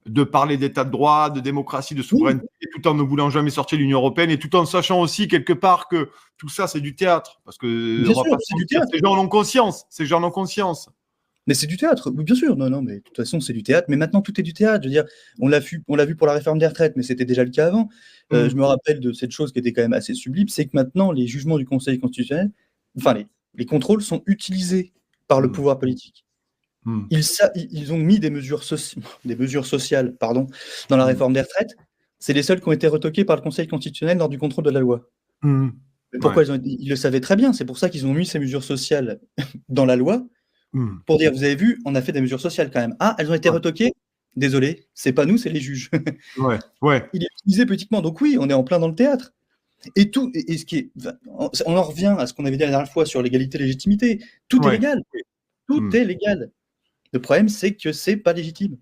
de parler d'état de droit, de démocratie, de souveraineté, tout en ne voulant jamais sortir de l'Union européenne et tout en sachant aussi quelque part que tout ça, c'est du théâtre. Parce que, bien sûr, c'est du théâtre. Ces gens en ont conscience. Ces gens en ont conscience. Mais c'est du théâtre, bien sûr. Non, mais de toute façon, c'est du théâtre. Mais maintenant, tout est du théâtre. Je veux dire, on l'a vu pour la réforme des retraites, mais c'était déjà le cas avant. Je me rappelle de cette chose qui était quand même assez sublime, c'est que maintenant, les jugements du Conseil constitutionnel, enfin, les contrôles sont utilisés par le pouvoir politique. Ils ont mis des mesures sociales dans la réforme des retraites. C'est les seules qui ont été retoquées par le Conseil constitutionnel lors du contrôle de la loi. Mais pourquoi ils le savaient très bien. C'est pour ça qu'ils ont mis ces mesures sociales dans la loi. Pour dire, vous avez vu, on a fait des mesures sociales quand même. Ah, elles ont été retoquées. Désolé, c'est pas nous, c'est les juges. Il est utilisé politiquement. Donc oui, on est en plein dans le théâtre. Et ce qui est, on en revient à ce qu'on avait dit la dernière fois sur l'égalité et légitimité. Tout est légal. Tout est légal. Le problème, c'est que c'est pas légitime.